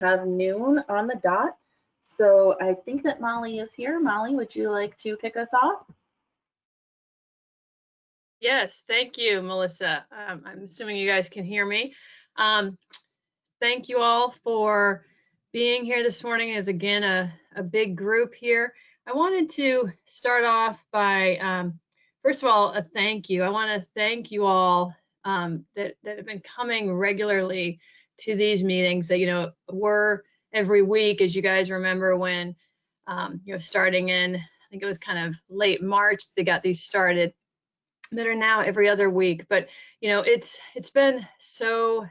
have noon on the dot. So I think that Molly is here. Molly, would you like to kick us off? Yes, thank you, Melissa. I'm assuming you guys can hear me. Thank you all for being here this morning. As again, a big group here. I wanted to start off by, first of all, a thank you. I want to thank you all that have been coming regularly to these meetings. That were every week, as you guys remember when starting in, I think it was kind of late March, they got these started, that are now every other week. But it's been so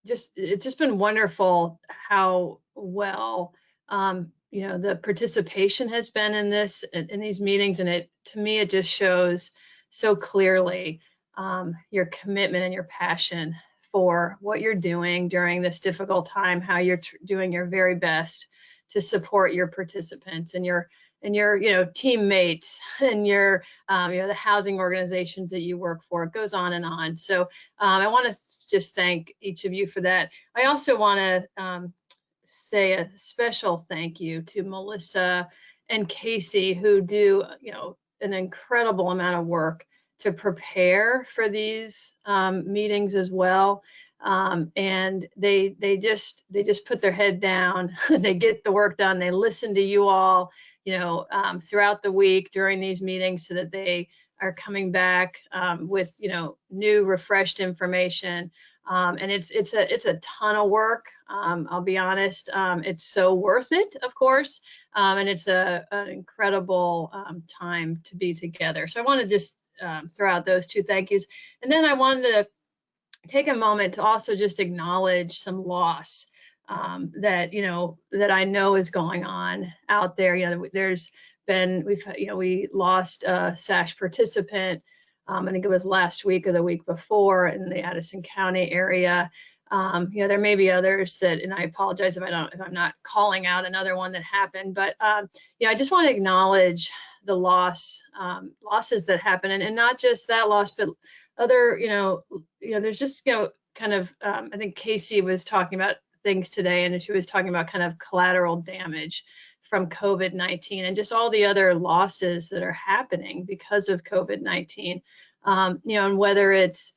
it's just been wonderful how well the participation has been in these meetings, and to me it just shows so clearly your commitment and your passion for what you're doing during this difficult time, how you're doing your very best to support your participants and your teammates and your the housing organizations that you work for. It goes on and on. So I want to just thank each of you for that. I also want to say a special thank you to Melissa and Casey, who do an incredible amount of work to prepare for these meetings as well. And they just put their head down. They get the work done. They listen to you all throughout the week during these meetings, so that they are coming back with new, refreshed information. And it's a ton of work. I'll be honest. It's so worth it, of course. And it's an incredible time to be together. So I want to just throw out those two thank yous. And then I wanted to take a moment to also just acknowledge some loss that I know is going on out there. There's been, we lost a SASH participant. I think it was last week or the week before in the Addison County area. There may be others that, and I apologize if I'm not calling out another one that happened, but I just want to acknowledge the losses that happen, and not just that loss, but other, there's just, kind of, I think Casey was talking about things today, and she was talking about kind of collateral damage from COVID-19 and just all the other losses that are happening because of COVID-19, and whether it's,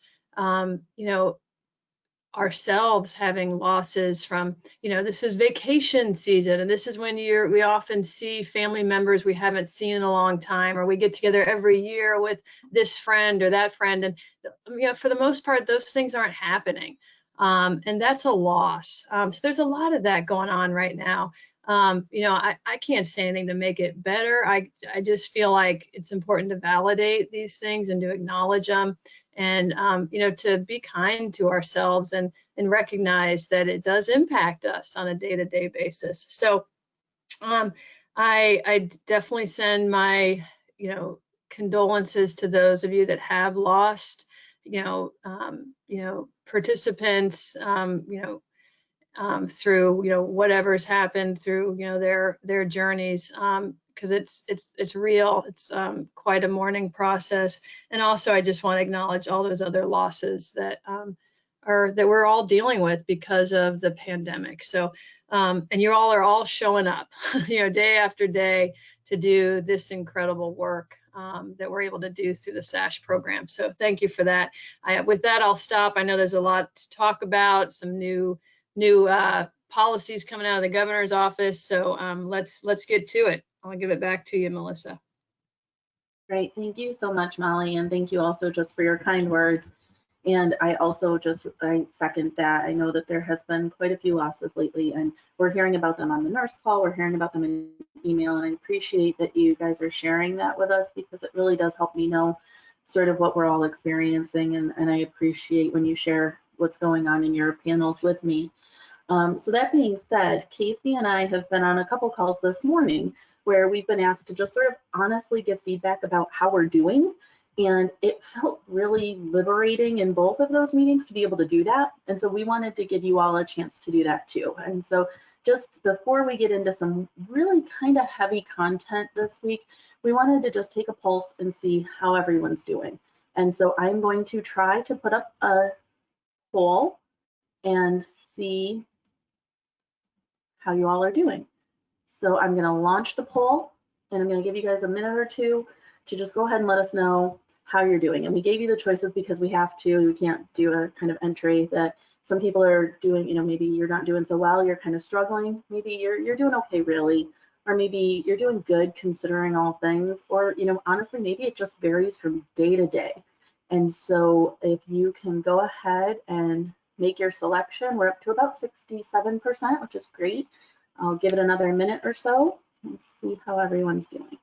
ourselves having losses from, this is vacation season, and this is when we often see family members we haven't seen in a long time, or we get together every year with this friend or that friend, and for the most part those things aren't happening, and that's a loss. So there's a lot of that going on right now. I can't say anything to make it better. I just feel like it's important to validate these things and to acknowledge them, and to be kind to ourselves and recognize that it does impact us on a day-to-day basis. So I definitely send my condolences to those of you that have lost participants through whatever's happened through their journeys, because it's real. It's quite a mourning process. And also I just want to acknowledge all those other losses that we're all dealing with because of the pandemic. So and you all are all showing up day after day to do this incredible work that we're able to do through the SASH program. So thank you for that. With that, I'll stop. I know there's a lot to talk about, some new policies coming out of the governor's office. So let's get to it. I'll give it back to you, Melissa. Great, thank you so much, Molly, and thank you also just for your kind words. And I also I second that. I know that there has been quite a few losses lately, and we're hearing about them on the nurse call, we're hearing about them in email, and I appreciate that you guys are sharing that with us, because it really does help me know sort of what we're all experiencing, and I appreciate when you share what's going on in your panels with me. So that being said, Casey and I have been on a couple calls this morning where we've been asked to just sort of honestly give feedback about how we're doing. And it felt really liberating in both of those meetings to be able to do that. And so we wanted to give you all a chance to do that too. And so just before we get into some really kind of heavy content this week, we wanted to just take a pulse and see how everyone's doing. And so I'm going to try to put up a poll and see how you all are doing. So I'm going to launch the poll, and I'm going to give you guys a minute or two to just go ahead and let us know how you're doing. And we gave you the choices because we have to. We can't do a kind of entry that some people are doing, you know, maybe you're not doing so well, you're kind of struggling. Maybe you're doing okay, really. Or maybe you're doing good considering all things. Or, you know, honestly, maybe it just varies from day to day. And so if you can go ahead and make your selection, we're up to about 67%, which is great. I'll give it another minute or so and see how everyone's doing.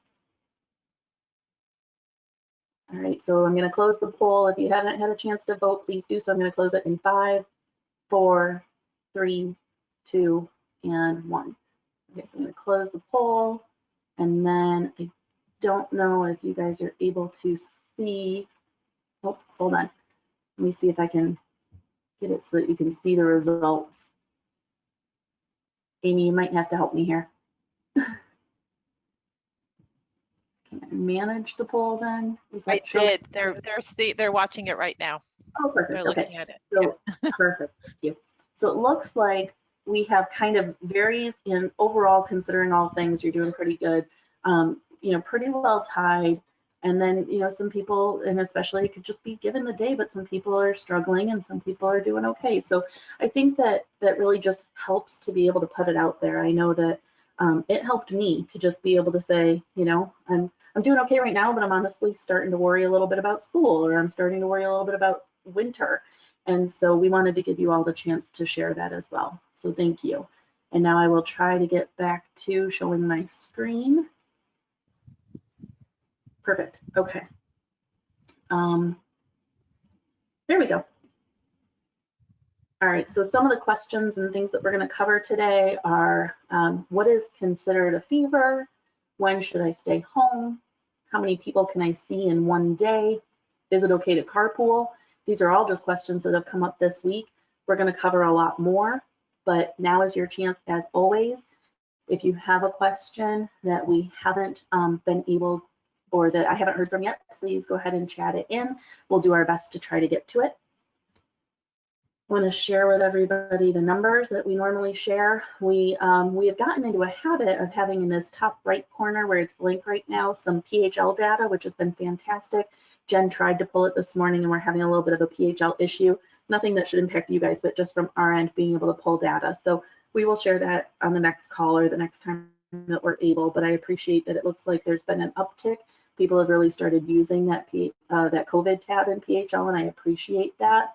All right, so I'm going to close the poll. If you haven't had a chance to vote, please do so. I'm going to close it in 5, 4, 3, 2, and 1. Okay, so I'm going to close the poll, and then I don't know if you guys are able to see. Oh, hold on. Let me see if I can get it so that you can see the results. Amy, you might have to help me here. Can I manage the poll then? I did. They're watching it right now. Oh, perfect. They're Okay. looking at it. So perfect. Thank you. So it looks like we have kind of varies in overall, considering all things, you're doing pretty good. You know, pretty well tied. And then, you know, some people, and especially it could just be given the day, but some people are struggling and some people are doing okay. So I think that really just helps to be able to put it out there. I know that it helped me to just be able to say, you know, I'm doing okay right now, but I'm honestly starting to worry a little bit about school, or I'm starting to worry a little bit about winter. And so we wanted to give you all the chance to share that as well. So thank you. And now I will try to get back to showing my screen. Perfect. Okay. There we go. All right, so some of the questions and things that we're going to cover today are what is considered a fever? When should I stay home? How many people can I see in one day? Is it okay to carpool? These are all just questions that have come up this week. We're going to cover a lot more, but now is your chance, as always. If you have a question that we haven't been able, or that I haven't heard from yet, please go ahead and chat it in. We'll do our best to try to get to it. I want to share with everybody the numbers that we normally share. We have gotten into a habit of having in this top right corner where it's blank right now some PHL data, which has been fantastic. Jen tried to pull it this morning and we're having a little bit of a PHL issue. Nothing that should impact you guys, but just from our end being able to pull data. So we will share that on the next call or the next time that we're able, but I appreciate that it looks like there's been an uptick. People have really started using that COVID tab in PHL, and I appreciate that.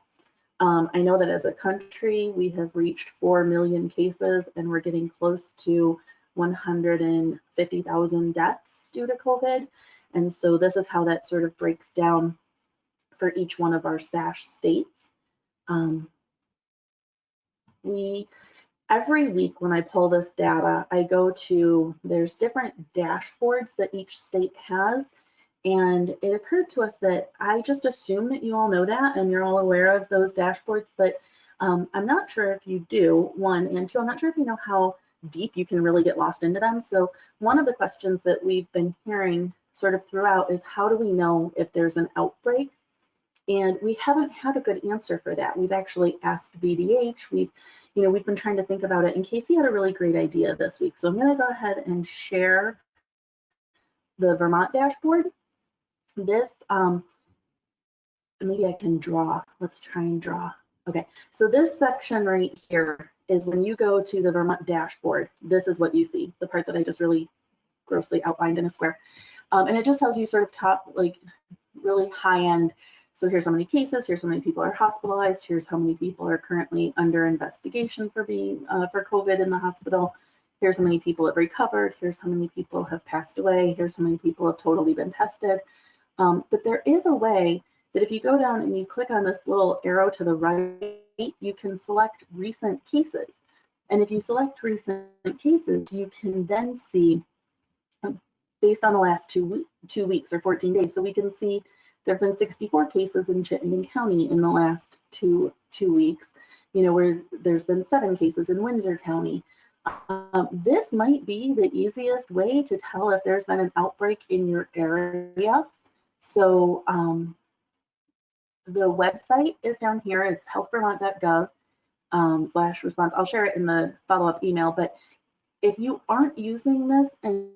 I know that as a country, we have reached 4 million cases and we're getting close to 150,000 deaths due to COVID. And so this is how that sort of breaks down for each one of our SASH states. Every week when I pull this data, I go to, there's different dashboards that each state has. And it occurred to us that I just assume that you all know that and you're all aware of those dashboards, but I'm not sure if you do, one, and two, I'm not sure if you know how deep you can really get lost into them. So one of the questions that we've been hearing sort of throughout is, how do we know if there's an outbreak? And we haven't had a good answer for that. We've actually asked VDH, we've been trying to think about it, and Casey had a really great idea this week. So I'm gonna go ahead and share the Vermont dashboard. This, maybe I can draw. Let's try and draw. Okay, so this section right here is when you go to the Vermont dashboard, this is what you see, the part that I just really grossly outlined in a square. And it just tells you sort of top, like really high end. So here's how many cases, here's how many people are hospitalized, here's how many people are currently under investigation for being for COVID in the hospital. Here's how many people have recovered, here's how many people have passed away, here's how many people have totally been tested. But there is a way that if you go down and you click on this little arrow to the right, you can select recent cases. And if you select recent cases, you can then see, based on the last 2 weeks or 14 days, so we can see there have been 64 cases in Chittenden County in the last two weeks, where there's been 7 cases in Windsor County. This might be the easiest way to tell if there's been an outbreak in your area. So the website is down here. It's healthvermont.gov. slash response. I'll share it in the follow-up email, but if you aren't using this and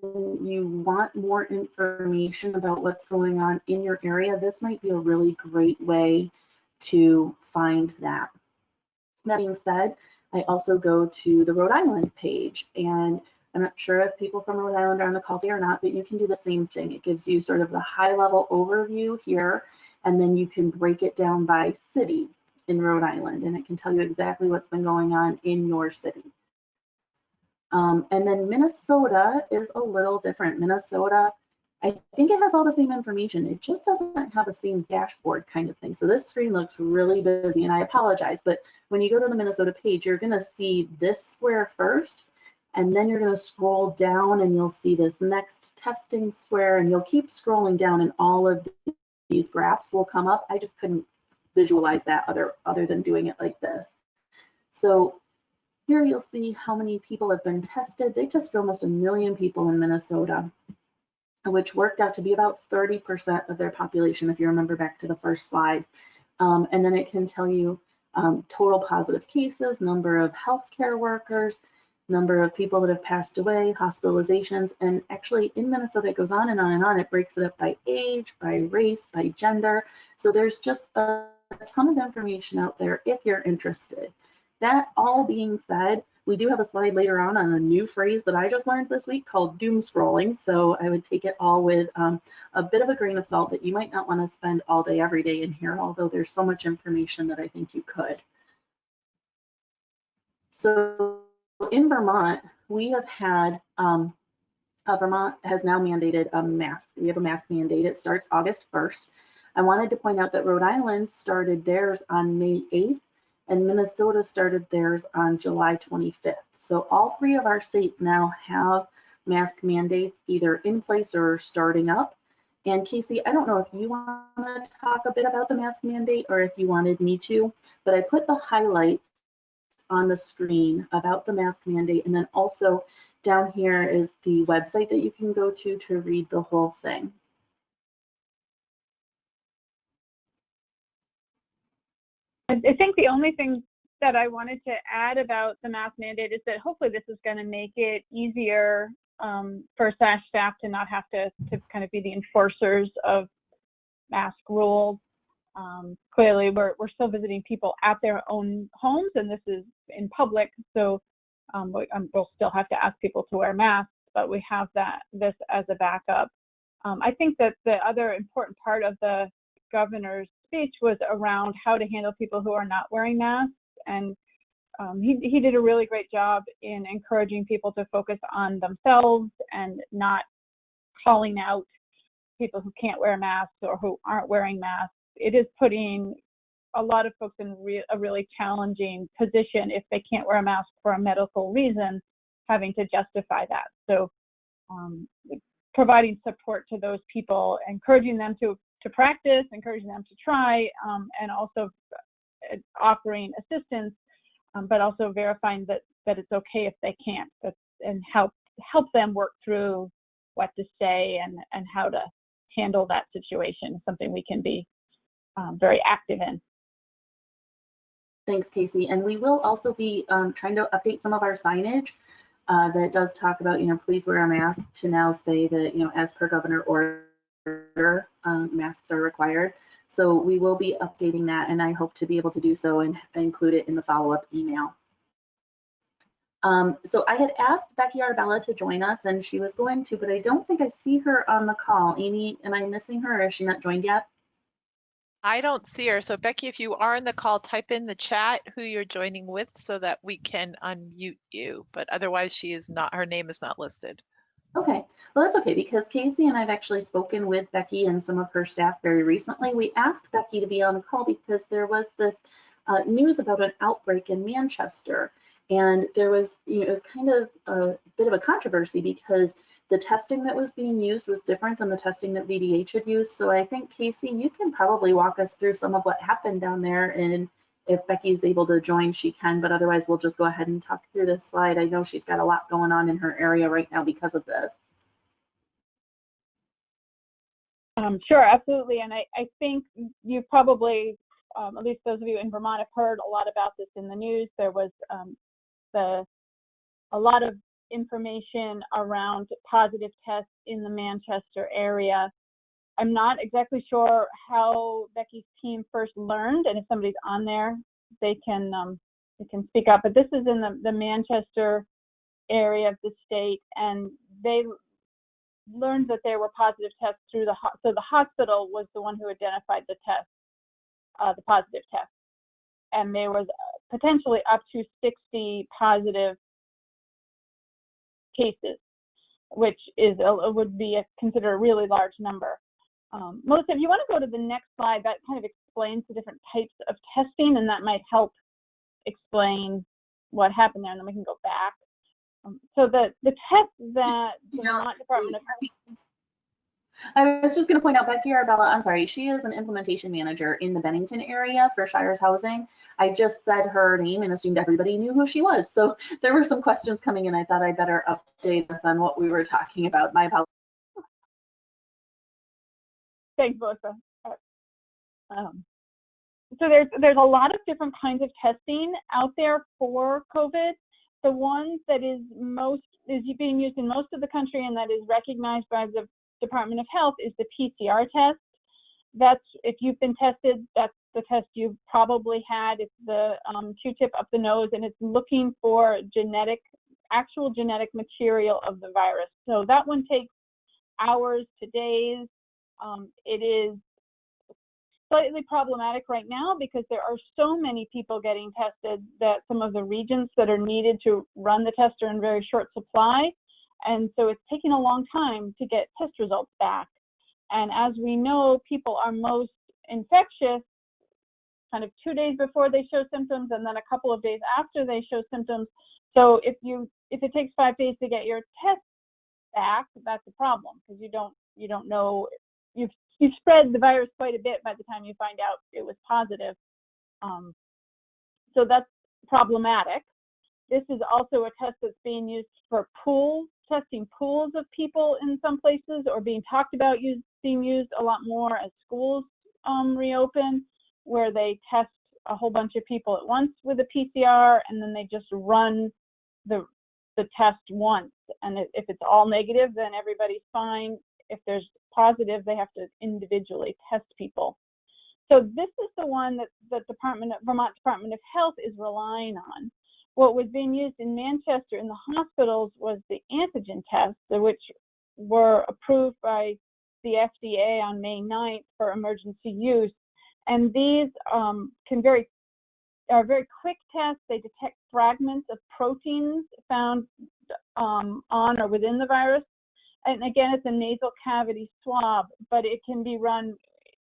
you want more information about what's going on in your area, this might be a really great way to find that. That being said, I also go to the Rhode Island page, and I'm not sure if people from Rhode Island are on the call today or not, but you can do the same thing. It gives you sort of the high-level overview here, and then you can break it down by city in Rhode Island, and it can tell you exactly what's been going on in your city. And then Minnesota is a little different. Minnesota, I think it has all the same information. It just doesn't have the same dashboard kind of thing. So this screen looks really busy, and I apologize, but when you go to the Minnesota page, you're gonna see this square first, and then you're gonna scroll down and you'll see this next testing square, and you'll keep scrolling down and all of these graphs will come up. I just couldn't visualize that other than doing it like this. So here you'll see how many people have been tested. They tested almost 1 million people in Minnesota, which worked out to be about 30% of their population, if you remember back to the first slide. And then it can tell you total positive cases, number of healthcare workers, number of people that have passed away, hospitalizations, and actually in Minnesota, it goes on and on and on. It breaks it up by age, by race, by gender. So there's just a ton of information out there if you're interested. That all being said, we do have a slide later on a new phrase that I just learned this week called doom scrolling. So I would take it all with a bit of a grain of salt that you might not want to spend all day, every day in here, although there's so much information that I think you could. So in Vermont, we have had, Vermont has now mandated a mask. We have a mask mandate. It starts August 1st. I wanted to point out that Rhode Island started theirs on May 8th. And Minnesota started theirs on July 25th. So all three of our states now have mask mandates either in place or starting up. And Casey, I don't know if you want to talk a bit about the mask mandate or if you wanted me to, but I put the highlights on the screen about the mask mandate. And then also down here is the website that you can go to read the whole thing. I think the only thing that I wanted to add about the mask mandate is that hopefully this is going to make it easier for staff to not have to kind of be the enforcers of mask rules. Clearly, we're still visiting people at their own homes, and this is in public, so we'll still have to ask people to wear masks, but we have this as a backup. I think that the other important part of the governor's speech was around how to handle people who are not wearing masks, and he did a really great job in encouraging people to focus on themselves and not calling out people who can't wear masks or who aren't wearing masks. It is putting a lot of folks in a really challenging position if they can't wear a mask for a medical reason, having to justify that. So providing support to those people, encouraging them to practice, encouraging them to try, and also offering assistance, but also verifying that it's okay if they can't, and help them work through what to say and how to handle that situation, something we can be very active in. Thanks, Casey. And we will also be trying to update some of our signage that does talk about, please wear a mask, to now say that, as per governor order, masks are required. So we will be updating that, and I hope to be able to do so and include it in the follow-up email. So I had asked Becky Arbella to join us, and she was going to, but I don't think I see her on the call. Amy, am I missing her, or is she not joined yet? I don't see her. So Becky, if you are in the call, type in the chat who you're joining with so that we can unmute you. But otherwise, she is not. Her name is not listed. Okay, well, that's okay, because Casey and I've actually spoken with Becky and some of her staff very recently. We asked Becky to be on the call because there was this news about an outbreak in Manchester. And there was, it was kind of a bit of a controversy because the testing that was being used was different than the testing that VDH had used. So I think, Casey, you can probably walk us through some of what happened down there. And if Becky's able to join, she can, but otherwise we'll just go ahead and talk through this slide. I know she's got a lot going on in her area right now because of this. Sure, absolutely. And I think you probably at least those of you in Vermont have heard a lot about this in the news. There was a lot of information around positive tests in the Manchester area. I'm not exactly sure how Becky's team first learned, and if somebody's on there, they can speak up. But this is in the Manchester area of the state, and they learned that there were positive tests through so the hospital was the one who identified the test, the positive test, and there was potentially up to 60 positive cases, which would be considered a really large number. Melissa, if you want to go to the next slide, that kind of explains the different types of testing, and that might help explain what happened there, and then we can go back. So the test that the Vermont Department of Health. I was just going to point out, Becky Arbella, I'm sorry, she is an implementation manager in the Bennington area for Shires Housing. I just said her name and assumed everybody knew who she was. So there were some questions coming in. I thought I'd better update us on what we were talking about. My apologies. Thanks, Melissa. So there's a lot of different kinds of testing out there for COVID. The one that is being used in most of the country and that is recognized by the Department of Health is the PCR test. That's, if you've been tested, that's the test you've probably had. It's the Q-tip up the nose, and it's looking for actual genetic material of the virus. So that one takes hours to days. It is slightly problematic right now because there are so many people getting tested that some of the regions that are needed to run the test are in very short supply. And so it's taking a long time to get test results back. And as we know, people are most infectious kind of 2 days before they show symptoms and then a couple of days after they show symptoms. So if it takes 5 days to get your test back, that's a problem because you don't know, you've spread the virus quite a bit by the time you find out it was positive. So that's problematic. This is also a test that's being used for testing pools of people in some places, or being talked about being used a lot more as schools reopen, where they test a whole bunch of people at once with a PCR, and then they just run the test once. And if it's all negative, then everybody's fine. If there's positive, they have to individually test people. So this is the one that the Vermont Department of Health is relying on. What was being used in Manchester in the hospitals was the antigen tests, which were approved by the FDA on May 9th for emergency use. And these are very quick tests. They detect fragments of proteins found on or within the virus. And again, it's a nasal cavity swab, but it can be run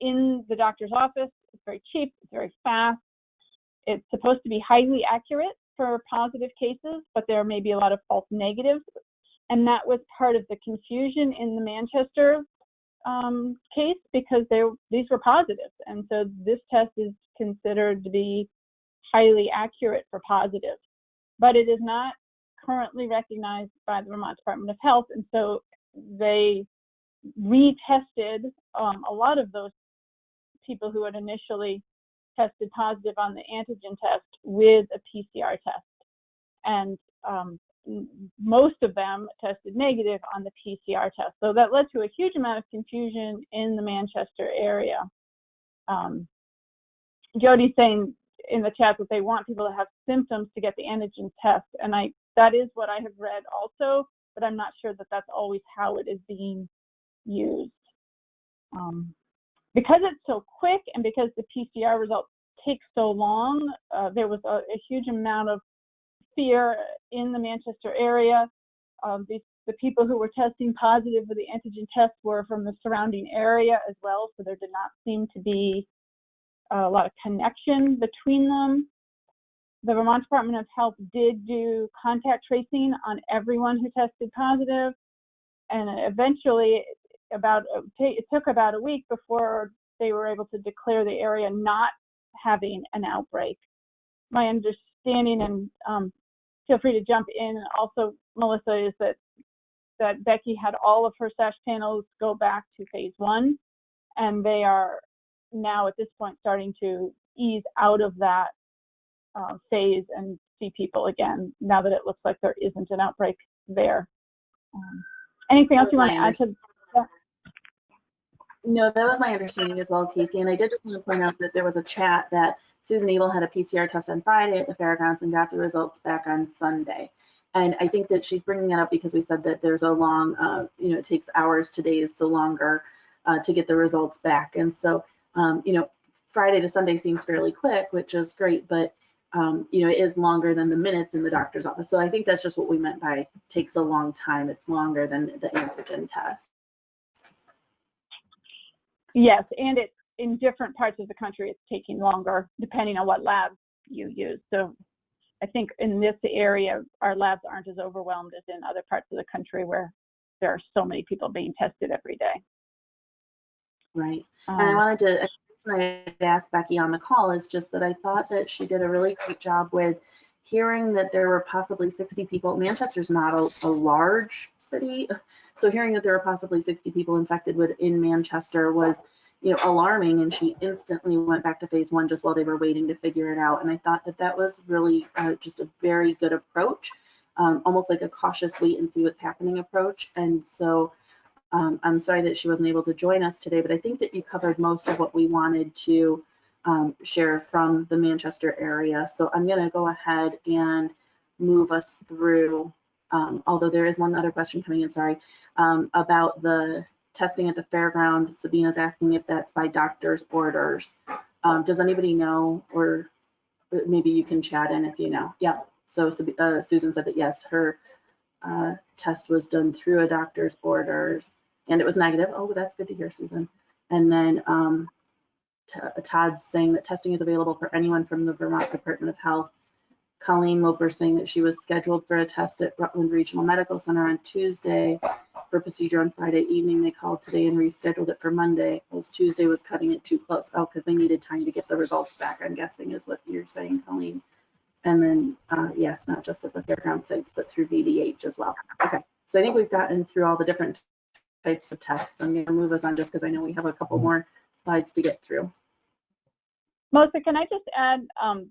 in the doctor's office. It's very cheap, it's very fast. It's supposed to be highly accurate for positive cases, but there may be a lot of false negatives. And that was part of the confusion in the Manchester case because these were positive. And so this test is considered to be highly accurate for positive, but it is not currently recognized by the Vermont Department of Health. And so they retested a lot of those people who had initially tested positive on the antigen test with a PCR test. And most of them tested negative on the PCR test. So that led to a huge amount of confusion in the Manchester area. Jody's saying in the chat that they want people to have symptoms to get the antigen test. And that is what I have read also, but I'm not sure that that's always how it is being used. Because it's so quick and because the PCR results take so long, there was a huge amount of fear in the Manchester area. The people who were testing positive with the antigen test were from the surrounding area as well, so there did not seem to be a lot of connection between them. The Vermont Department of Health did do contact tracing on everyone who tested positive, and eventually it took about a week before they were able to declare the area not having an outbreak. My understanding, and feel free to jump in also, Melissa, is that Becky had all of her SASH panels go back to phase 1, and they are now at this point starting to ease out of that phase and see people again now that it looks like there isn't an outbreak there. Anything else you want to add to that? No, that was my understanding as well, Casey. And I did just want to point out that there was a chat that Susan Abel had a PCR test on Friday at the Fairgrounds and got the results back on Sunday. And I think that she's bringing that up because we said that there's a long, it takes hours to days, so longer to get the results back. And so, Friday to Sunday seems fairly quick, which is great, but it is longer than the minutes in the doctor's office. So I think that's just what we meant by takes a long time. It's longer than the antigen test. Yes, and it's in different parts of the country, it's taking longer depending on what lab you use. So I think in this area, our labs aren't as overwhelmed as in other parts of the country where there are so many people being tested every day. Right. And I wanted to, I asked Becky on the call is just that I thought that she did a really great job with hearing that there were possibly 60 people. Manchester's not a large city. So hearing that there were possibly 60 people infected in Manchester was, alarming. And she instantly went back to phase 1 just while they were waiting to figure it out. And I thought that was really just a very good approach, almost like a cautious wait and see what's happening approach. And so I'm sorry that she wasn't able to join us today, but I think that you covered most of what we wanted to share from the Manchester area. So I'm going to go ahead and move us through, although there is one other question coming in, sorry, about the testing at the fairground. Sabina's asking if that's by doctor's orders. Does anybody know, or maybe you can chat in if you know. Yeah, so Susan said that yes, her test was done through a doctor's orders and it was negative. Oh, that's good to hear, Susan. And then Todd's saying that testing is available for anyone from the Vermont Department of Health. Colleen Loper saying that she was scheduled for a test at Rutland Regional Medical Center on Tuesday for procedure on Friday evening. They called today and rescheduled it for Monday, as Tuesday was cutting it too close. Oh, because they needed time to get the results back, I'm guessing is what you're saying, Colleen. And then, yes, not just at the fairground sites, but through VDH as well. Okay, so I think we've gotten through all the different types of tests. I'm going to move us on just because I know we have a couple more slides to get through. Melissa, can I just add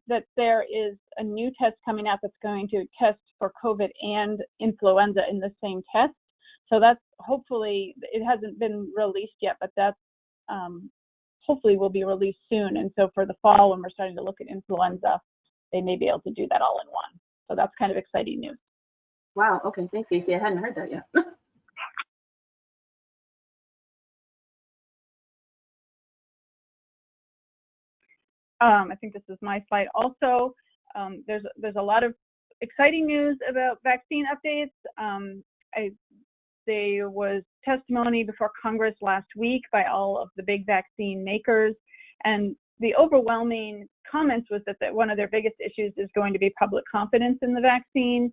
that there is a new test coming out that's going to test for COVID and influenza in the same test. So that's hopefully, it hasn't been released yet, but that's hopefully will be released soon. And so for the fall, when we're starting to look at influenza, they may be able to do that all in one. So that's kind of exciting news. Wow, okay, thanks, Casey. I hadn't heard that yet. I think this is my slide also. There's a lot of exciting news about vaccine updates. There was testimony before Congress last week by all of the big vaccine makers, and the overwhelming comments was that one of their biggest issues is going to be public confidence in the vaccine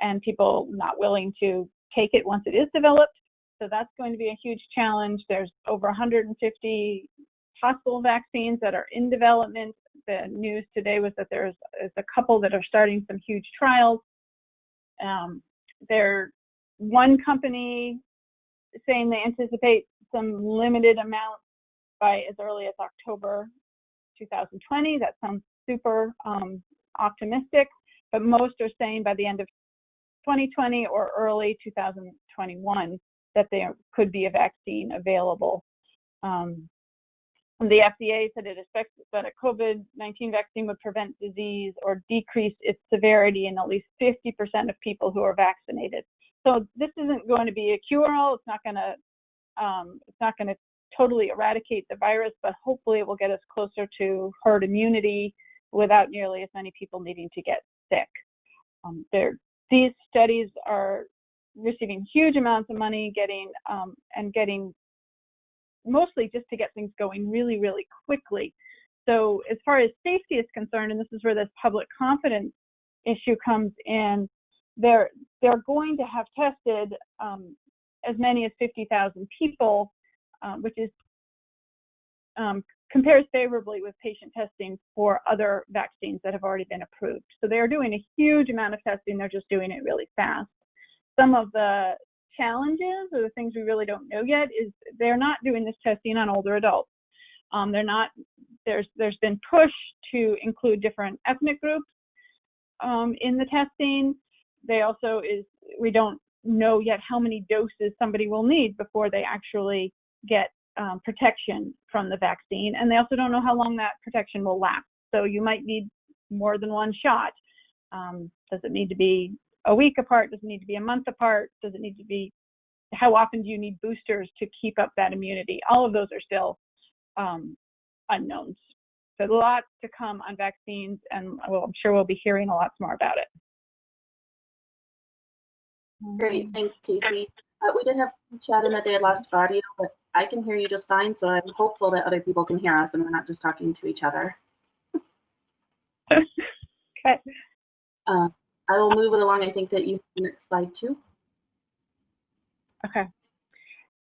and people not willing to take it once it is developed. So that's going to be a huge challenge. There's over 150 possible vaccines that are in development. The news today was that there's a couple that are starting some huge trials. There's one company saying they anticipate some limited amount by as early as October 2020. That sounds super optimistic, but most are saying by the end of 2020 or early 2021 that there could be a vaccine available. The FDA said it expects that a COVID-19 vaccine would prevent disease or decrease its severity in at least 50% of people who are vaccinated. So this isn't going to be a cure-all. It's not going to totally eradicate the virus, but hopefully it will get us closer to herd immunity without nearly as many people needing to get sick. These studies are receiving huge amounts of money, getting mostly just to get things going really, really quickly. So as far as safety is concerned, and this is where this public confidence issue comes in, they're going to have tested as many as 50,000 people, which is compares favorably with patient testing for other vaccines that have already been approved. So they're doing a huge amount of testing. They're just doing it really fast. Some of the challenges or the things we really don't know yet is they're not doing this testing on older adults. They're not there's been push to include different ethnic groups in the testing. We don't know yet how many doses somebody will need before they actually get protection from the vaccine, and they also don't know how long that protection will last. So you might need more than one shot. Does it need to be a week apart? Does it need to be a month apart? Does it need to be, how often do you need boosters to keep up that immunity? All of those are still unknowns. So a lot to come on vaccines, and I'm sure we'll be hearing a lot more about it. Great, thanks, Casey. We did have some chat in that they had lost audio, but I can hear you just fine, so I'm hopeful that other people can hear us and we're not just talking to each other. Okay. I will move it along. I think that you have the next slide too. Okay.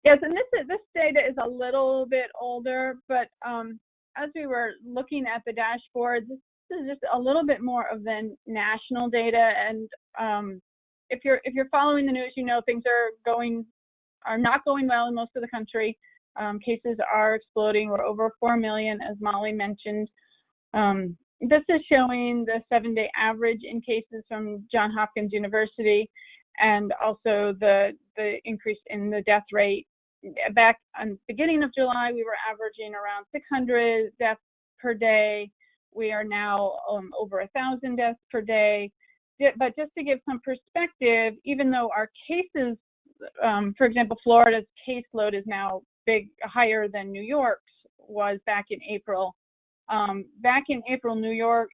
Yes, and this data is a little bit older, but as we were looking at the dashboard, this is just a little bit more of the national data. And if you're following the news, you know things are not going well in most of the country. Cases are exploding. We're over 4 million, as Molly mentioned. This is showing the 7-day average in cases from Johns Hopkins University, and also the increase in the death rate. Back on the beginning of July, we were averaging around 600 deaths per day. We are now over 1,000 deaths per day. But just to give some perspective, even though our cases, for example, Florida's caseload is now higher than New York's was back in April. Back in April, New York,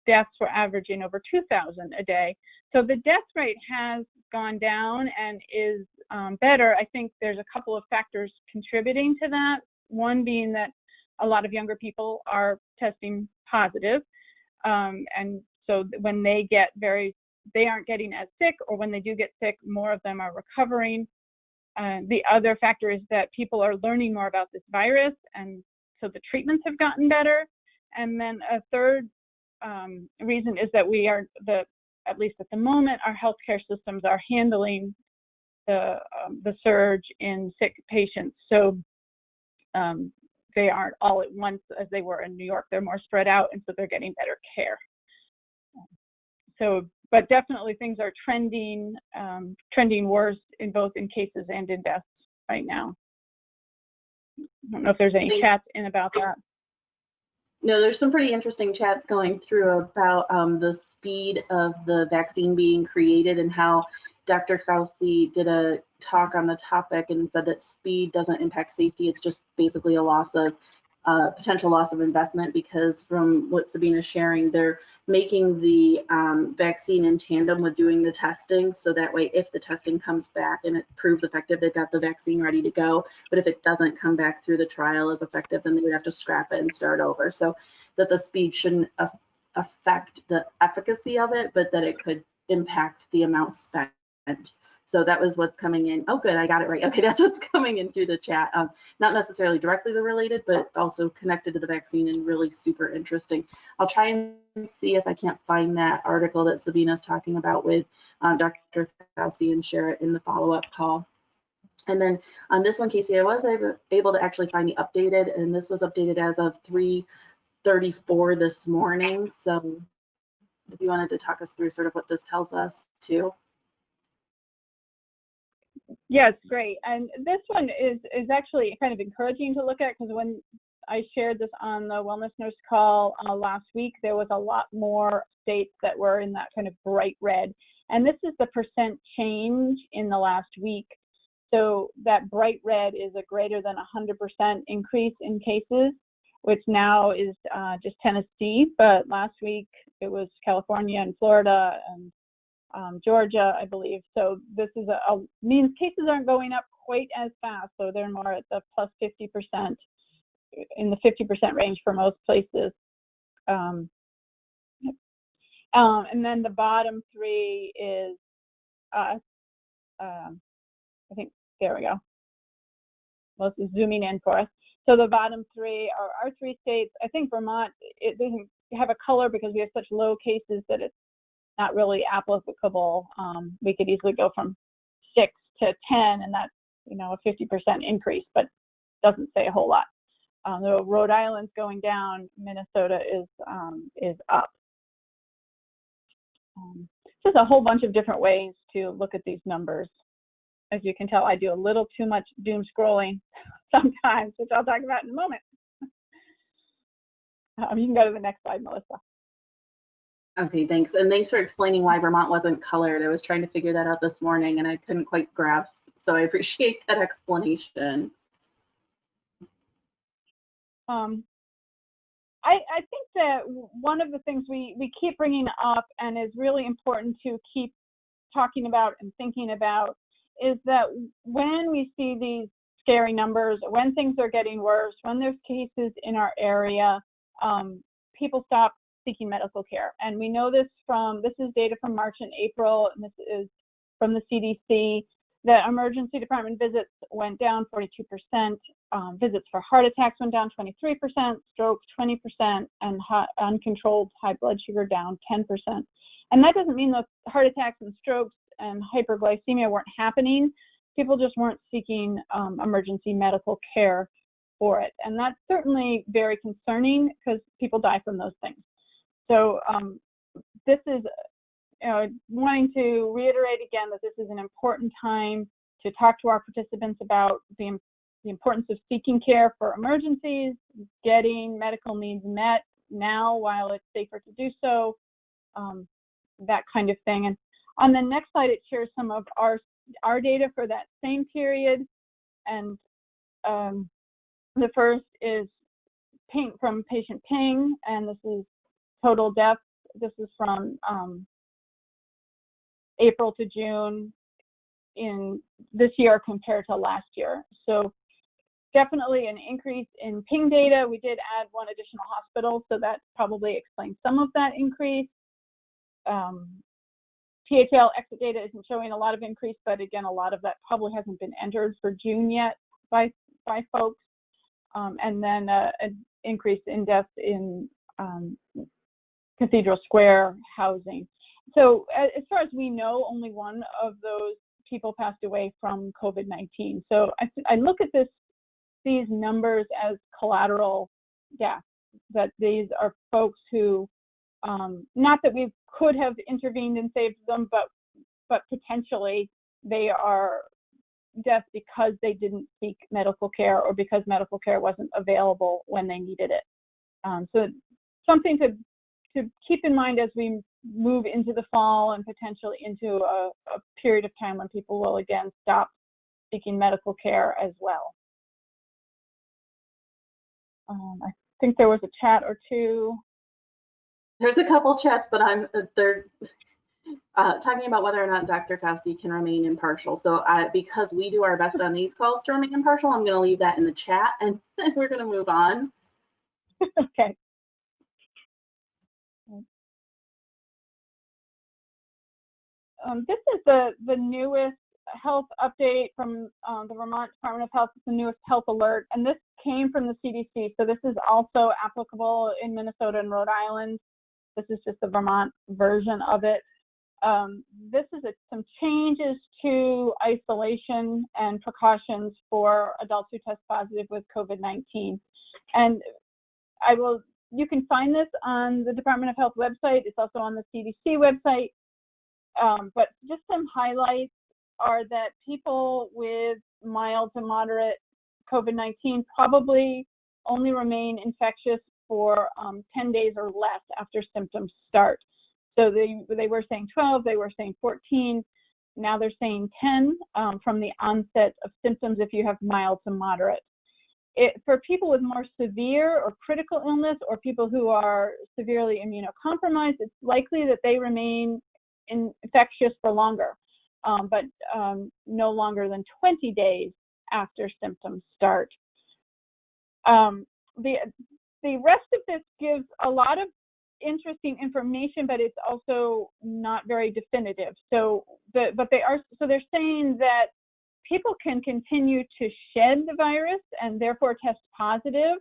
deaths were averaging over 2,000 a day. So the death rate has gone down and is better. I think there's a couple of factors contributing to that. One being that a lot of younger people are testing positive. And so when they aren't getting as sick, or when they do get sick, more of them are recovering. The other factor is that people are learning more about this virus, and so the treatments have gotten better. And then a third reason is that at least at the moment, our healthcare systems are handling the surge in sick patients. So they aren't all at once as they were in New York. They're more spread out, and so they're getting better care. So, but definitely things are trending worse in both in cases and in deaths right now. I don't know if there's any chats in about that. No, there's some pretty interesting chats going through about the speed of the vaccine being created, and how Dr. Fauci did a talk on the topic and said that speed doesn't impact safety. It's just basically a potential loss of investment, because from what Sabina's sharing, they're making the vaccine in tandem with doing the testing. So that way, if the testing comes back and it proves effective, they've got the vaccine ready to go. But if it doesn't come back through the trial as effective, then they would have to scrap it and start over. So that the speed shouldn't affect the efficacy of it, but that it could impact the amount spent. So that was what's coming in. Oh, good, I got it right. Okay, that's what's coming in through the chat. Not necessarily directly related, but also connected to the vaccine, and really super interesting. I'll try and see if I can't find that article that Sabina's talking about with Dr. Fauci and share it in the follow-up call. And then on this one, Casey, I was able to actually find the updated, and this was updated as of 3:34 this morning. So if you wanted to talk us through sort of what this tells us too. Yes, great. And this one is actually kind of encouraging to look at, because when I shared this on the Wellness Nurse call last week, there was a lot more states that were in that kind of bright red. And this is the percent change in the last week. So that bright red is a greater than 100% increase in cases, which now is just Tennessee. But last week it was California and Florida and Georgia, I believe. So this is means cases aren't going up quite as fast. So they're more at the plus 50%, in the 50% range for most places. And then the bottom three is us. I think, there we go. Well, this is zooming in for us. So the bottom three are our three states. I think Vermont, it doesn't have a color because we have such low cases that it's not really applicable. We could easily go from 6 to 10, and that's, a 50% increase, but doesn't say a whole lot. Though Rhode Island's going down, Minnesota is up. Just a whole bunch of different ways to look at these numbers. As you can tell, I do a little too much doom scrolling sometimes, which I'll talk about in a moment. You can go to the next slide, Melissa. Okay, thanks. And thanks for explaining why Vermont wasn't colored. I was trying to figure that out this morning and I couldn't quite grasp. So I appreciate that explanation. I think that one of the things we keep bringing up and is really important to keep talking about and thinking about is that when we see these scary numbers, when things are getting worse, when there's cases in our area, people stop seeking medical care. And we know this is data from March and April, and this is from the CDC, that emergency department visits went down 42%, visits for heart attacks went down 23%, strokes 20%, and uncontrolled high blood sugar down 10%. And that doesn't mean that heart attacks and strokes and hyperglycemia weren't happening. People just weren't seeking emergency medical care for it. And that's certainly very concerning because people die from those things. So this is wanting to reiterate again that this is an important time to talk to our participants about the importance of seeking care for emergencies, getting medical needs met now while it's safer to do so, that kind of thing. And on the next slide, it shares some of our data for that same period. And the first is from patient ping, and this is total deaths. This is from April to June in this year compared to last year. So definitely an increase in ping data. We did add one additional hospital, so that probably explains some of that increase. PHL exit data isn't showing a lot of increase, but again, a lot of that probably hasn't been entered for June yet by folks. And then an increase in deaths in Cathedral Square housing. So as far as we know, only one of those people passed away from COVID-19. So I look at these numbers as collateral deaths, that these are folks who, not that we could have intervened and saved them, but potentially they are deaths because they didn't seek medical care or because medical care wasn't available when they needed it. So something to keep in mind as we move into the fall and potentially into a period of time when people will again stop seeking medical care as well. I think there was a chat or two. There's a couple chats, but they're talking about whether or not Dr. Fauci can remain impartial. So because we do our best on these calls to remain impartial, I'm going to leave that in the chat and we're going to move on. Okay. This is the newest health update from the Vermont Department of Health. It's the newest health alert, and this came from the CDC. So this is also applicable in Minnesota and Rhode Island. This is just the Vermont version of it. This is some changes to isolation and precautions for adults who test positive with COVID-19. And you can find this on the Department of Health website. It's also on the CDC website. But just some highlights are that people with mild to moderate COVID-19 probably only remain infectious for 10 days or less after symptoms start. So they were saying 12, they were saying 14, now they're saying 10 from the onset of symptoms if you have mild to moderate. For people with more severe or critical illness or people who are severely immunocompromised, it's likely that they remain infectious for longer, but no longer than 20 days after symptoms start. The rest of this gives a lot of interesting information, but it's also not very definitive. So, they're saying that people can continue to shed the virus and therefore test positive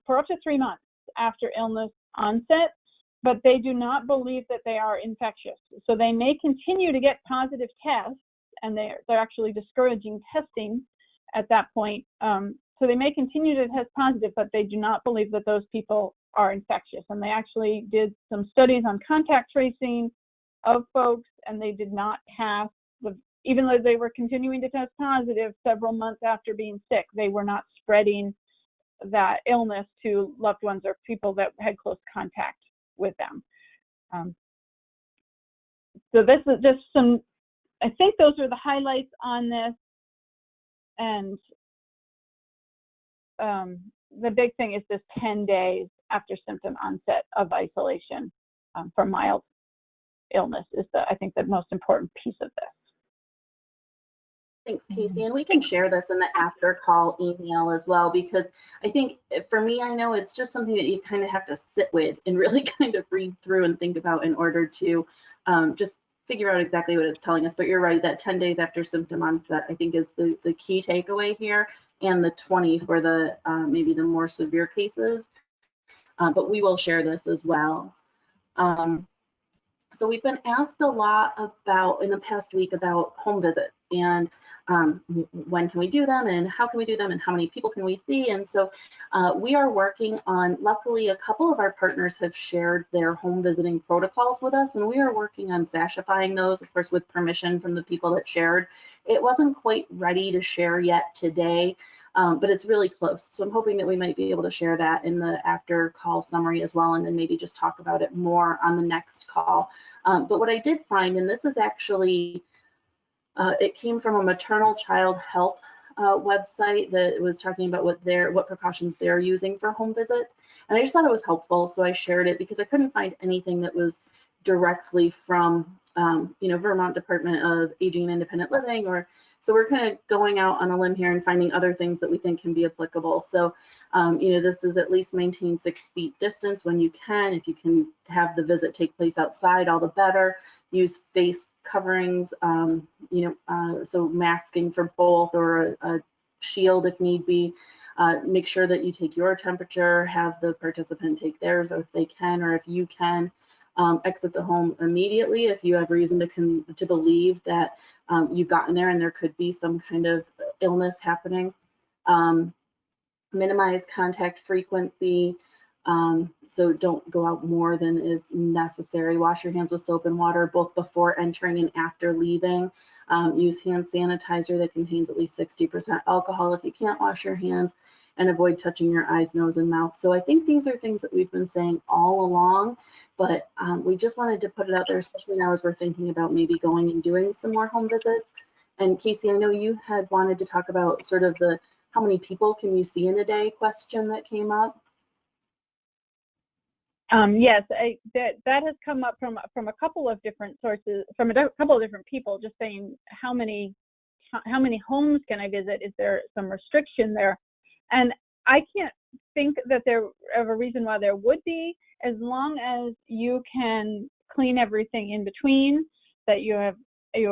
for up to 3 months after illness onset, but they do not believe that they are infectious. So they may continue to get positive tests, and they're actually discouraging testing at that point so they may continue to test positive, but they do not believe that those people are infectious. And they actually did some studies on contact tracing of folks, and they did not have even though they were continuing to test positive several months after being sick, they were not spreading that illness to loved ones or people that had close contact with them. So this is just some, I think those are the highlights on this. And the big thing is this 10 days after symptom onset of isolation for mild illness is I think the most important piece of this. Thanks, Casey. And we can share this in the after call email as well, because I think for me, I know it's just something that you kind of have to sit with and really kind of read through and think about in order to just figure out exactly what it's telling us. But you're right, that 10 days after symptom onset, I think is the key takeaway here, and the 20 for the maybe the more severe cases. But we will share this as well. So we've been asked a lot about in the past week about home visits and when can we do them and how can we do them and how many people can we see. And so we are working on, luckily a couple of our partners have shared their home visiting protocols with us, and we are working on SASHifying those, of course, with permission from the people that shared. It wasn't quite ready to share yet today, but it's really close. So I'm hoping that we might be able to share that in the after call summary as well, and then maybe just talk about it more on the next call. But what I did find, and this is actually, it came from a maternal child health website that was talking about what precautions they're using for home visits. And I just thought it was helpful, so I shared it because I couldn't find anything that was directly from Vermont Department of Aging and Independent Living, or so we're kind of going out on a limb here and finding other things that we think can be applicable. So this is at least maintain 6 feet distance when you can. If you can have the visit take place outside, all the better. Use face coverings, so masking for both, or a shield if need be. Make sure that you take your temperature, have the participant take theirs if they can, or if you can. Exit the home immediately if you have reason to believe that you've gotten there and there could be some kind of illness happening. Minimize contact frequency, so don't go out more than is necessary. Wash your hands with soap and water both before entering and after leaving. Use hand sanitizer that contains at least 60% alcohol if you can't wash your hands, and avoid touching your eyes, nose, and mouth. So I think these are things that we've been saying all along, but we just wanted to put it out there, especially now as we're thinking about maybe going and doing some more home visits. And Casey, I know you had wanted to talk about sort of the how many people can you see in a day question that came up. Yes, that has come up from a couple of different sources, from a couple of different people, just saying how many homes can I visit? Is there some restriction there? And I can't think that there of a reason why there would be, as long as you can clean everything in between, that you are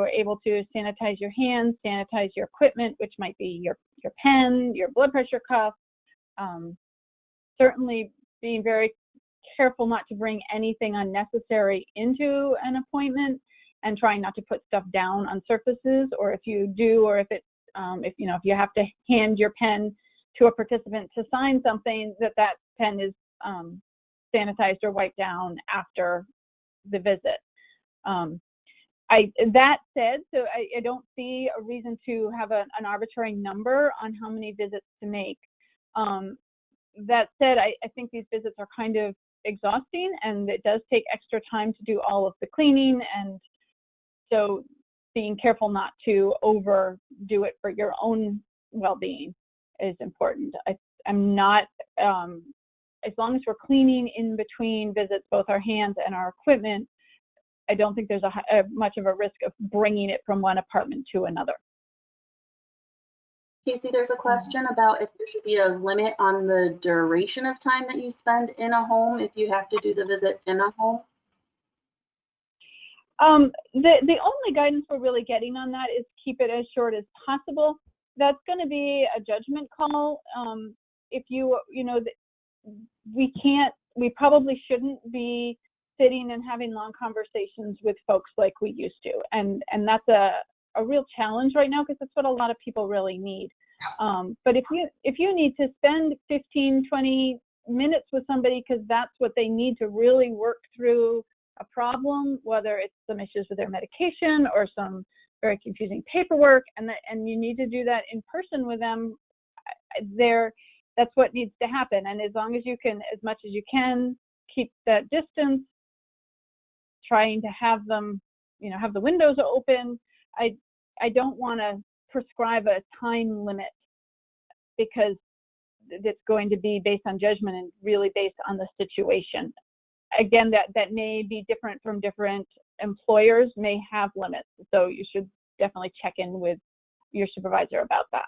able to sanitize your hands, sanitize your equipment, which might be your pen, your blood pressure cuff. Certainly being very careful not to bring anything unnecessary into an appointment, and trying not to put stuff down on surfaces, or if you do, or if it's if you have to hand your pen to a participant to sign something, that pen is sanitized or wiped down after the visit. That said, so I don't see a reason to have an arbitrary number on how many visits to make. That said, I think these visits are kind of exhausting, and it does take extra time to do all of the cleaning, and so being careful not to overdo it for your own well-being is important. I'm not, as long as we're cleaning in between visits, both our hands and our equipment, I don't think there's much of a risk of bringing it from one apartment to another. Casey, there's a question about if there should be a limit on the duration of time that you spend in a home if you have to do the visit in a home. The only guidance we're really getting on that is keep it as short as possible. That's going to be a judgment call. If we probably shouldn't be sitting and having long conversations with folks like we used to, and that's a real challenge right now, because that's what a lot of people really need. But if you need to spend 15, 20 minutes with somebody because that's what they need to really work through a problem, whether it's some issues with their medication or some very confusing paperwork, and you need to do that in person with them, that's what needs to happen. And as long as you can, as much as you can, keep that distance, trying to have them, have the windows open. I don't want to prescribe a time limit because it's going to be based on judgment and really based on the situation. Again, that may be different from different employers, may have limits. So you should definitely check in with your supervisor about that.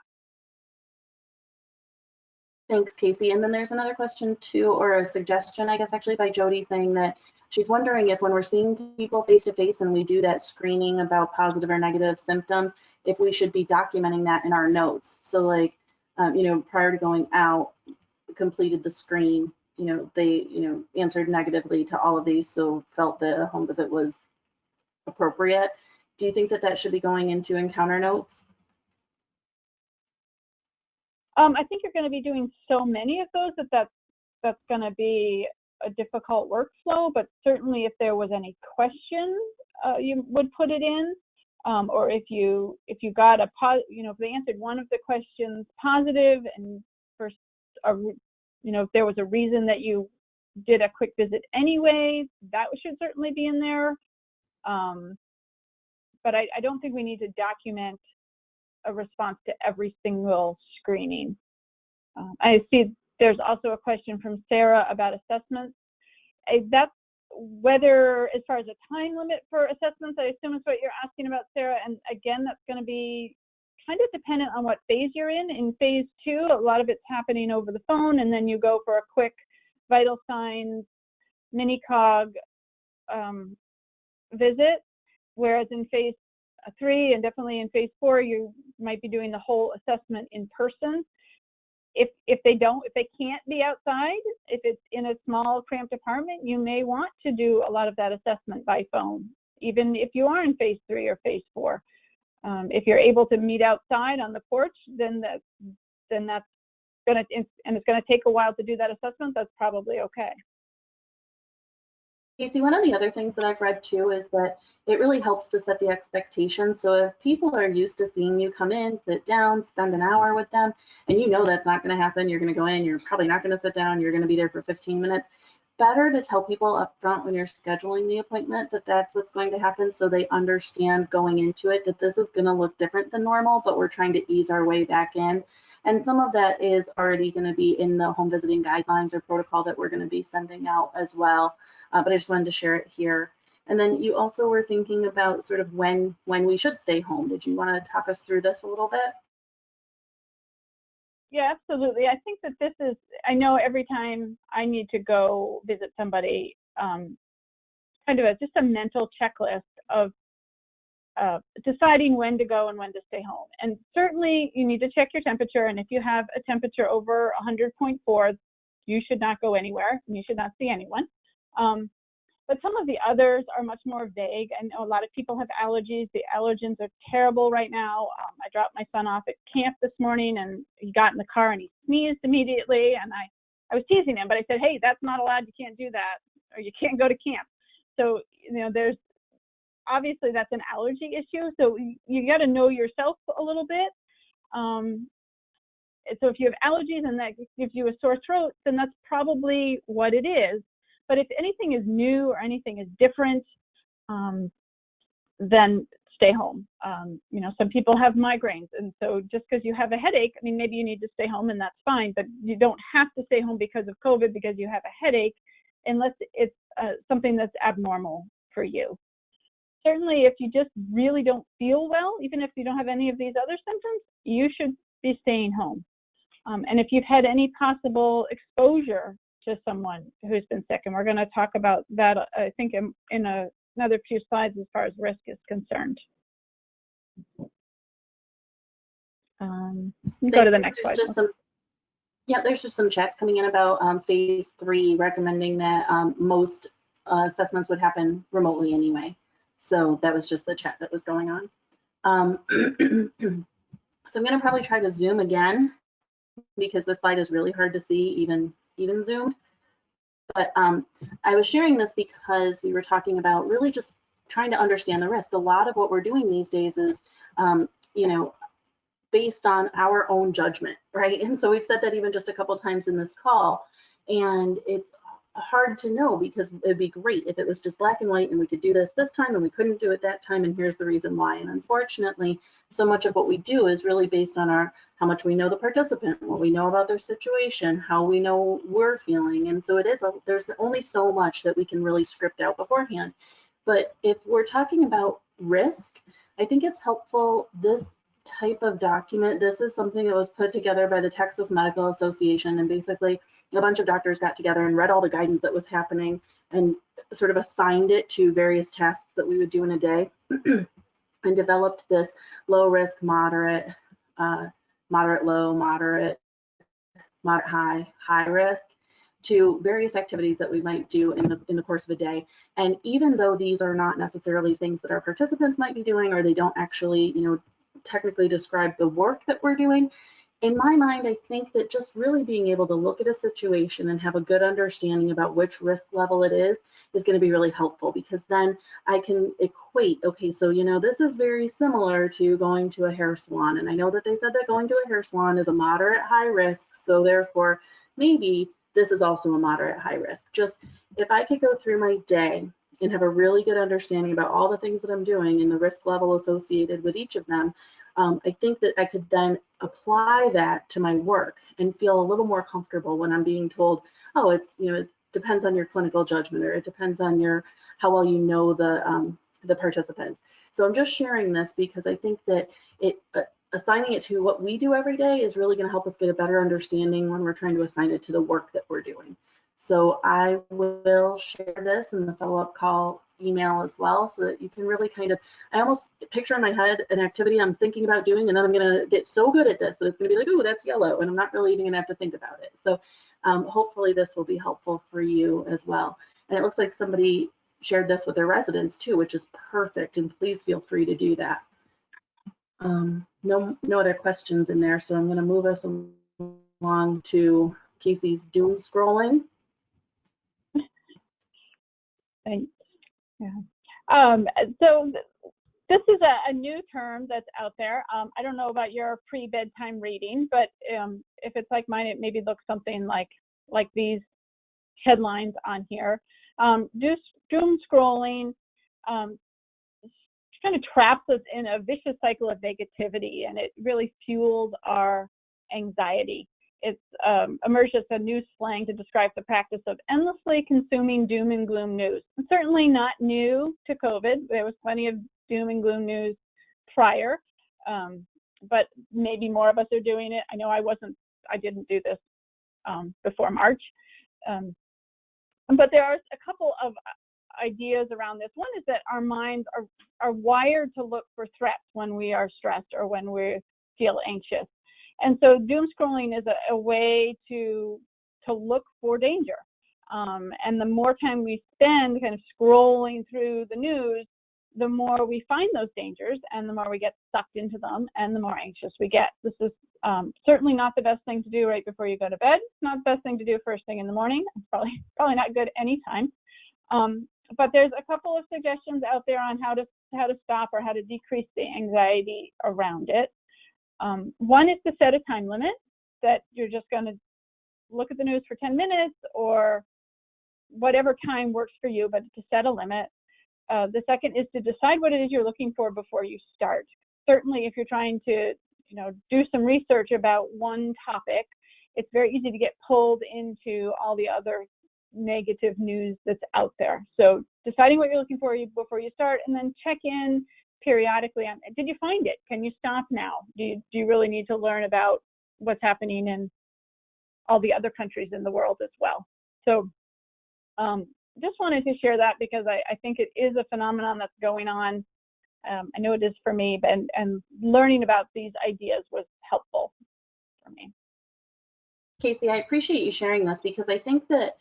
Thanks, Casey. And then there's another question too, or a suggestion, I guess, actually by Jody, saying that she's wondering if when we're seeing people face to face and we do that screening about positive or negative symptoms, if we should be documenting that in our notes. So like, prior to going out, completed the screen, they, answered negatively to all of these, so felt the home visit was appropriate. Do you think that should be going into encounter notes? I think you're going to be doing so many of those that's going to be a difficult workflow, but certainly if there was any questions, you would put it in, or if you got if they answered one of the questions positive, and if there was a reason that you did a quick visit anyway, that should certainly be in there. But I don't think we need to document a response to every single screening. I see there's also a question from Sarah about assessments. That's whether, as far as a time limit for assessments, I assume is what you're asking about, Sarah. And again, that's going to be kind of dependent on what phase you're in. In phase 2, a lot of it's happening over the phone, and then you go for a quick vital signs, mini-cog visit. Whereas in phase 3 and definitely in phase 4, you might be doing the whole assessment in person. If they can't be outside, if it's in a small cramped apartment, you may want to do a lot of that assessment by phone, even if you are in phase 3 or phase 4. If you're able to meet outside on the porch, then that's gonna, and it's gonna take a while to do that assessment, that's probably okay. Casey, one of the other things that I've read too is that it really helps to set the expectations. So if people are used to seeing you come in, sit down, spend an hour with them, and that's not going to happen, you're going to go in, you're probably not going to sit down, you're going to be there for 15 minutes. Better to tell people up front when you're scheduling the appointment that that's what's going to happen, so they understand going into it that this is going to look different than normal, but we're trying to ease our way back in. And some of that is already going to be in the home visiting guidelines or protocol that we're going to be sending out as well. But I just wanted to share it here. And then you also were thinking about sort of when we should stay home. Did you want to talk us through this a little bit? Yeah, absolutely. I think that this is, I know every time I need to go visit somebody, kind of just a mental checklist of deciding when to go and when to stay home. And certainly you need to check your temperature. And if you have a temperature over 100.4, you should not go anywhere and you should not see anyone. But some of the others are much more vague. I know a lot of people have allergies. The allergens are terrible right now. I dropped my son off at camp this morning and he got in the car and he sneezed immediately. And I was teasing him, but I said, hey, that's not allowed. You can't do that, or you can't go to camp. So, there's obviously that's an allergy issue. So you got to know yourself a little bit. So if you have allergies and that gives you a sore throat, then that's probably what it is. But if anything is new or anything is different, then stay home. Some people have migraines, and so just because you have a headache, maybe you need to stay home and that's fine, but you don't have to stay home because of COVID because you have a headache, unless it's something that's abnormal for you. Certainly, if you just really don't feel well, even if you don't have any of these other symptoms, you should be staying home. And if you've had any possible exposure to someone who's been sick, and we're going to talk about that, I think, in another few slides as far as risk is concerned. Go to the next slide. There's just some chats coming in about phase 3 recommending that most assessments would happen remotely anyway. So that was just the chat that was going on. So I'm going to probably try to zoom again because this slide is really hard to see even zoomed. But I was sharing this because we were talking about really just trying to understand the risk. A lot of what we're doing these days is, you know, based on our own judgment, right? And so we've said that even just a couple times in this call, and it's hard to know because it'd be great if it was just black and white and we could do this time and we couldn't do it that time, and here's the reason why. And unfortunately, so much of what we do is really based on how much we know the participant, what we know about their situation, how we know we're feeling. And so there's only so much that we can really script out beforehand. But if we're talking about risk, I think it's helpful, this type of document. This is something that was put together by the Texas Medical Association, and basically a bunch of doctors got together and read all the guidance that was happening and sort of assigned it to various tasks that we would do in a day and developed this low risk, moderate, moderate low, moderate high, high risk to various activities that we might do in the course of a day. And even though these are not necessarily things that our participants might be doing, or they don't actually, you know, technically describe the work that we're doing, in my mind, I think that just really being able to look at a situation and have a good understanding about which risk level it is going to be really helpful, because then I can equate, okay, so, you know, this is very similar to going to a hair salon. And I know that they said that going to a hair salon is a moderate high risk. So therefore, maybe this is also a moderate high risk. Just if I could go through my day and have a really good understanding about all the things that I'm doing and the risk level associated with each of them, I think that I could then apply that to my work and feel a little more comfortable when I'm being told, oh, it's, you know, it depends on your clinical judgment, or it depends on how well you know the participants. So I'm just sharing this because I think that assigning it to what we do every day is really going to help us get a better understanding when we're trying to assign it to the work that we're doing. So I will share this in the follow-up call email as well, so that you can really kind of, I almost picture in my head an activity I'm thinking about doing, and then I'm going to get so good at this that it's going to be like, ooh, that's yellow, and I'm not really even going to have to think about it. So hopefully this will be helpful for you as well. And it looks like somebody shared this with their residents too, which is perfect, and please feel free to do that. No other questions in there, so I'm going to move us along to Casey's doom scrolling. Thanks. Yeah. So this is a new term that's out there. I don't know about your pre-bedtime reading, but if it's like mine, it maybe looks something like these headlines on here. Doom scrolling kind of traps us in a vicious cycle of negativity, and it really fuels our anxiety. It's emerged as a new slang to describe the practice of endlessly consuming doom and gloom news. It's certainly not new to COVID. There was plenty of doom and gloom news prior, but maybe more of us are doing it. I know I didn't do this before March. But there are a couple of ideas around this. One is that our minds are wired to look for threats when we are stressed or when we feel anxious. And so doom scrolling is a way to look for danger. And the more time we spend kind of scrolling through the news, the more we find those dangers, and the more we get sucked into them, and the more anxious we get. This is certainly not the best thing to do right before you go to bed. It's not the best thing to do first thing in the morning. It's probably not good anytime. But there's a couple of suggestions out there on how to stop or how to decrease the anxiety around it. One is to set a time limit, that you're just going to look at the news for 10 minutes or whatever time works for you, but to set a limit. The second is to decide what it is you're looking for before you start. Certainly, if you're trying to, do some research about one topic, it's very easy to get pulled into all the other negative news that's out there. So deciding what you're looking for before you start, and then check in periodically on, did you find it? Can you stop now? Do you really need to learn about what's happening in all the other countries in the world as well? So just wanted to share that because I think it is a phenomenon that's going on. I know it is for me, and learning about these ideas was helpful for me. Casey, I appreciate you sharing this, because I think that,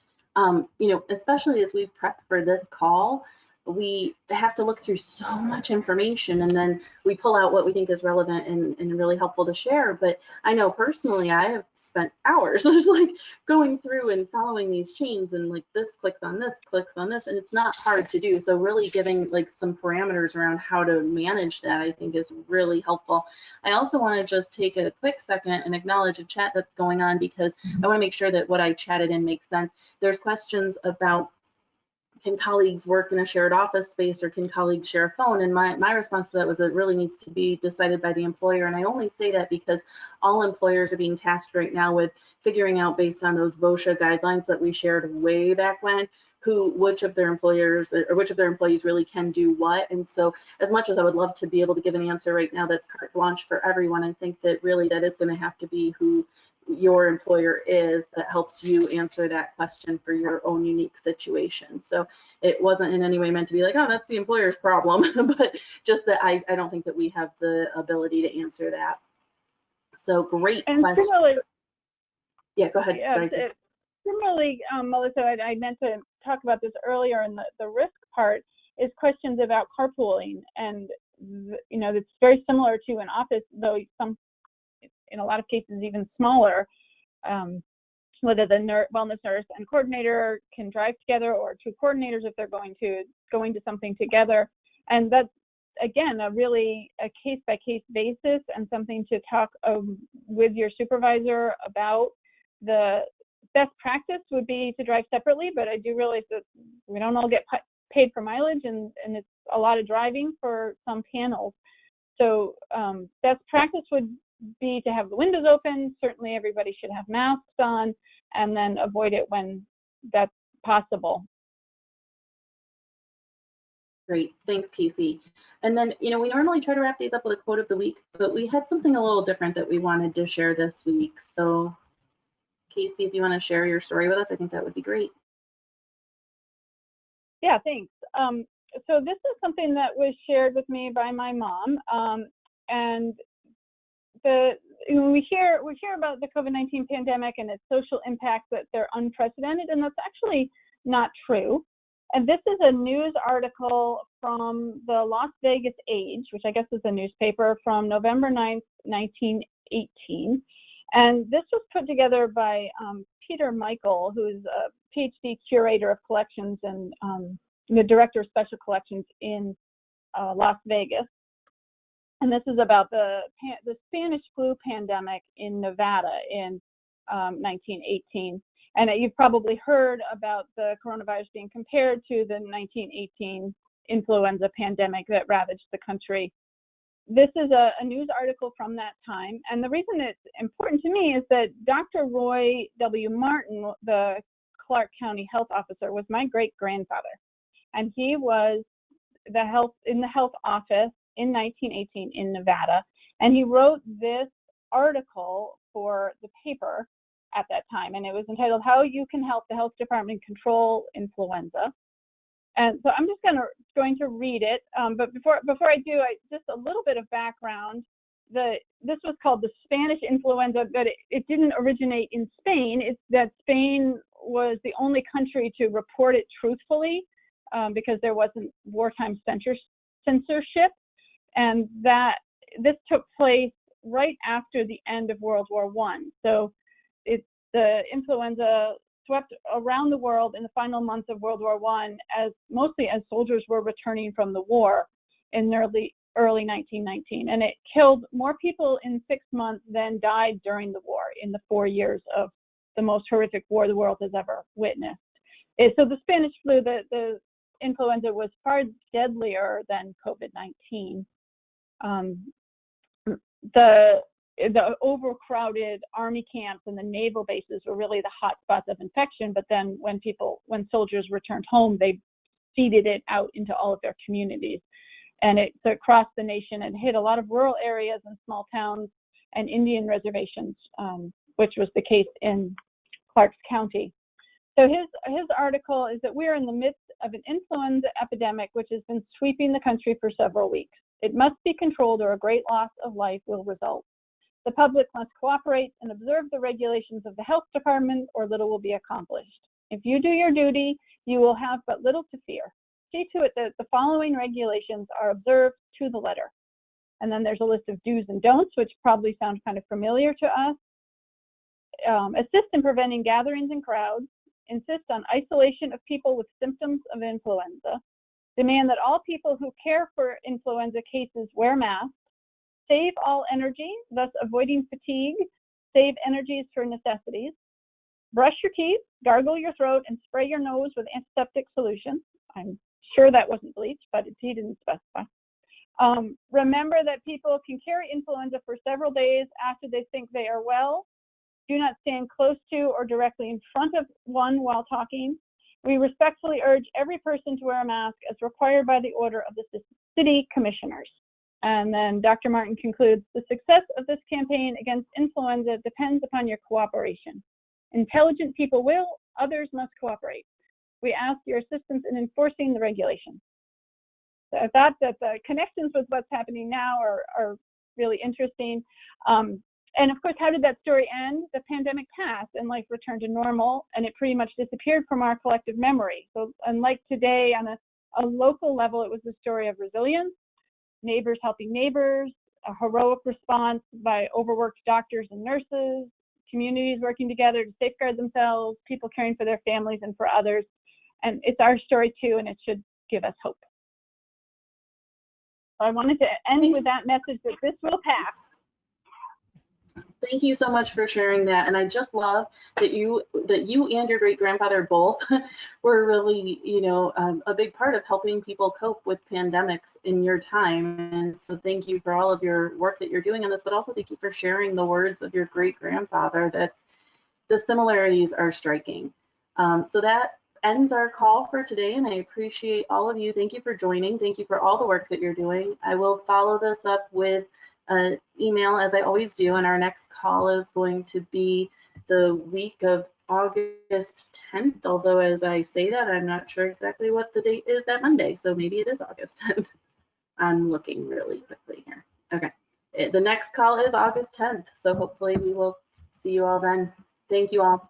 especially as we prep for this call, we have to look through so much information, and then we pull out what we think is relevant and really helpful to share. But I know personally, I have spent hours just like going through and following these chains, and like this clicks on this, and it's not hard to do. So really giving like some parameters around how to manage that, I think, is really helpful. I also want to just take a quick second and acknowledge a chat that's going on, because I want to make sure that what I chatted in makes sense. There's questions about, can colleagues work in a shared office space, or can colleagues share a phone? And my response to that was, it really needs to be decided by the employer. And I only say that because all employers are being tasked right now with figuring out, based on those VOSHA guidelines that we shared way back when, which of their employers or which of their employees really can do what. And so as much as I would love to be able to give an answer right now that's carte blanche for everyone, I think that really that is going to have to be who your employer is that helps you answer that question for your own unique situation. So it wasn't in any way meant to be like, oh, that's the employer's problem, but just that I don't think that we have the ability to answer that. So great And question. similarly, yeah, go ahead. Sorry. Similarly, Melissa, I meant to talk about this earlier in the risk part, is questions about carpooling. And, you know, it's very similar to an office, though in a lot of cases even smaller, whether the wellness nurse and coordinator can drive together, or two coordinators if they're going to something together. And that's, again, a case-by-case basis, and something to talk with your supervisor about. The best practice would be to drive separately, but I do realize that we don't all get paid for mileage, and it's a lot of driving for some panels. So best practice would be to have the windows open. Certainly everybody should have masks on, and then avoid it when that's possible. Great, thanks, Casey. And then, you know, we normally try to wrap these up with a quote of the week, but we had something a little different that we wanted to share this week. So Casey, if you want to share your story with us, I think that would be great. Yeah, thanks. So this is something that was shared with me by my mom, and we hear about the COVID-19 pandemic and its social impacts, that they're unprecedented, and that's actually not true. And this is a news article from the Las Vegas Age, which I guess is a newspaper, from November 9th, 1918. And this was put together by Peter Michael, who's a PhD curator of collections and the director of special collections in Las Vegas. And this is about the Spanish flu pandemic in Nevada in 1918. And you've probably heard about the coronavirus being compared to the 1918 influenza pandemic that ravaged the country. This is a news article from that time. And the reason it's important to me is that Dr. Roy W. Martin, the Clark County health officer, was my great-grandfather. And he was in the health office in 1918 in Nevada. And he wrote this article for the paper at that time. And it was entitled, How You Can Help the Health Department Control Influenza. And so I'm just going to read it. But before I do, just a little bit of background. This was called the Spanish influenza, but it didn't originate in Spain. It's that Spain was the only country to report it truthfully, because there wasn't wartime censorship. And that this took place right after the end of World War I. So the influenza swept around the world in the final months of World War I, mostly as soldiers were returning from the war in early 1919. And it killed more people in 6 months than died during the war, in the 4 years of the most horrific war the world has ever witnessed. So the Spanish flu, the influenza, was far deadlier than COVID-19. The overcrowded army camps and the naval bases were really the hot spots of infection. But then when soldiers returned home, they seeded it out into all of their communities. And it across the nation and hit a lot of rural areas and small towns and Indian reservations, which was the case in Clarks County. So his article is that we are in the midst of an influenza epidemic which has been sweeping the country for several weeks. It must be controlled or a great loss of life will result. The public must cooperate and observe the regulations of the health department, or little will be accomplished. If you do your duty, you will have but little to fear. see to it that the following regulations are observed to the letter. And then there's a list of do's and don'ts, which probably sound kind of familiar to us. Assist in preventing gatherings and crowds. Insist on isolation of people with symptoms of influenza. Demand that all people who care for influenza cases wear masks. Save all energy, thus avoiding fatigue. Save energies for necessities. Brush your teeth, gargle your throat, and spray your nose with antiseptic solution. I'm sure that wasn't bleach, but he didn't specify. Remember that people can carry influenza for several days after they think they are well. Do not stand close to or directly in front of one while talking. We respectfully urge every person to wear a mask as required by the order of the city commissioners. And then Dr. Martin concludes, the success of this campaign against influenza depends upon your cooperation. Intelligent people will, others must cooperate. We ask your assistance in enforcing the regulations. So I thought that the connections with what's happening now are really interesting. And of course, how did that story end? The pandemic passed and life returned to normal, and it pretty much disappeared from our collective memory. So unlike today, on a local level, it was a story of resilience, neighbors helping neighbors, a heroic response by overworked doctors and nurses, communities working together to safeguard themselves, people caring for their families and for others. And it's our story too, and it should give us hope. So I wanted to end with that message that this will pass. Thank you so much for sharing that. And I just love that you and your great grandfather both were really, a big part of helping people cope with pandemics in your time. And so thank you for all of your work that you're doing on this, but also thank you for sharing the words of your great grandfather. The similarities are striking. So that ends our call for today, and I appreciate all of you. Thank you for joining. Thank you for all the work that you're doing. I will follow this up with an email, as I always do, and our next call is going to be the week of August 10th, although as I say that, I'm not sure exactly what the date is that Monday, so maybe it is August 10th. I'm looking really quickly here. Okay, the next call is August 10th, so hopefully we will see you all then. Thank you all.